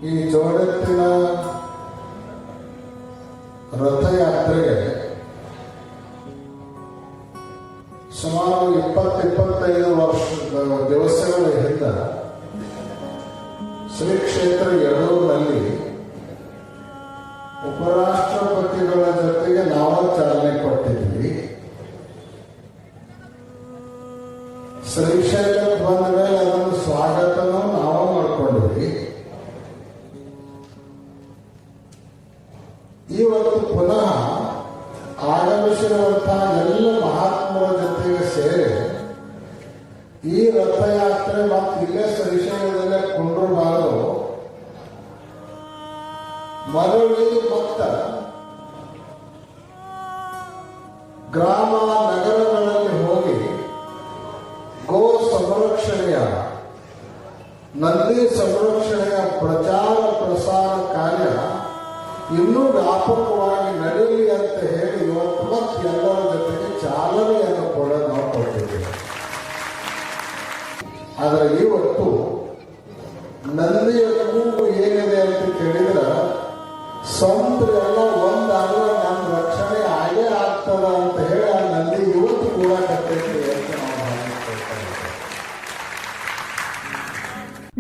ಈ ಜೋಡೆತ್ತಿನ ರಥಯಾತ್ರೆಗೆ ಸುಮಾರು 20-25 ದಿವಸಗಳ ಹಿಂದೆ ಶ್ರೀ ಕ್ಷೇತ್ರ ಯಡೂರಿನಲ್ಲಿ ಉಪರಾಷ್ಟ್ರಪತಿಗಳ ಜೊತೆಗೆ ನಾವು ಚಾಲನೆ ಕೊಟ್ಟಿದ್ವಿ. ಶ್ರೀಶೈಲಕ್ಕೆ ಬಂದ ಮೇಲೆ ಅದನ್ನು ಸ್ವಾಗತನೂ ನಾವು ಮಾಡಿಕೊಂಡಿದ್ವಿ. ಇವತ್ತು ಪುನಃ ಆಗಮಿಸಿರುವಂತಹ ಎಲ್ಲ ಮಹಾತ್ಮರ ಜೊತೆಗೆ ಸೇರಿ ಈ ರಥಯಾತ್ರೆ ಮತ್ತು ಇಲ್ಲೇ ಶ್ರೀಶೈಲದಲ್ಲೇ ಕುಂಡ್ರಬಾರು ಮರಳಿ ಮತ್ತ ಗ್ರಾಮ ನಗರಗಳಲ್ಲಿ ಹೋಗಿ ಗೋ ಸಂರಕ್ಷಣೆಯ ನಂದಿ ಸಂರಕ್ಷಣೆಯ ಪ್ರಚಾರ ಪ್ರಸಾರ ಕಾರ್ಯ ಇನ್ನೂ ವ್ಯಾಪಕವಾಗಿ ನಡೆಯಲಿ ಅಂತ ಹೇಳಿ ಇವತ್ತು ಮತ್ತೆ ಎಲ್ಲರ ಜೊತೆಗೆ ಚಾಲನೆಯನ್ನು ಕೂಡ ನಾವು ಕೊಟ್ಟಿದ್ದೇವೆ. ಆದರೆ ಇವತ್ತು ನಂದಿಯ ಕೂಗು ಏನಿದೆ ಅಂತ ಕೇಳಿದ್ರೆ ಸಂತರೆಲ್ಲ ಒಂದಾದ್ರೆ ನಮ್ಮ ರಕ್ಷಣೆ ಆಗೇ ಆಗ್ತದ ಅಂತ ಹೇಳಿ ಆ ನಂದಿ ಇವತ್ತು ಕೂಡ ಕಟ್ಟೈತೆ ಅಂತ ನಾವು ಭಾವಿಸ್ತಾ ಇದ್ದೇವೆ.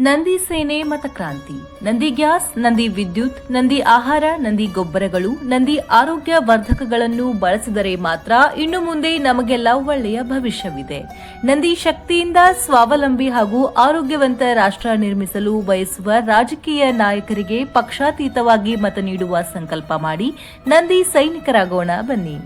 ನಂದಿ ಸೇನೆ ಮತಕ್ರಾಂತಿ, ನಂದಿ ಗ್ಯಾಸ್, ನಂದಿ ವಿದ್ಯುತ್, ನಂದಿ ಆಹಾರ, ನಂದಿ ಗೊಬ್ಬರಗಳು, ನಂದಿ ಆರೋಗ್ಯ ವರ್ಧಕಗಳನ್ನು ಬಳಸಿದರೆ ಮಾತ್ರ ಇನ್ನು ಮುಂದೆ ನಮಗೆಲ್ಲ ಒಳ್ಳೆಯ ಭವಿಷ್ಯವಿದೆ. ನಂದಿ ಶಕ್ತಿಯಿಂದ ಸ್ವಾವಲಂಬಿ ಹಾಗೂ ಆರೋಗ್ಯವಂತ ರಾಷ್ಟ್ರ ನಿರ್ಮಿಸಲು ಬಯಸುವ ರಾಜಕೀಯ ನಾಯಕರಿಗೆ ಪಕ್ಷಾತೀತವಾಗಿ ಮತ ನೀಡುವ ಸಂಕಲ್ಪ ಮಾಡಿ ನಂದಿ ಸೈನಿಕರಾಗೋಣ ಬನ್ನಿ.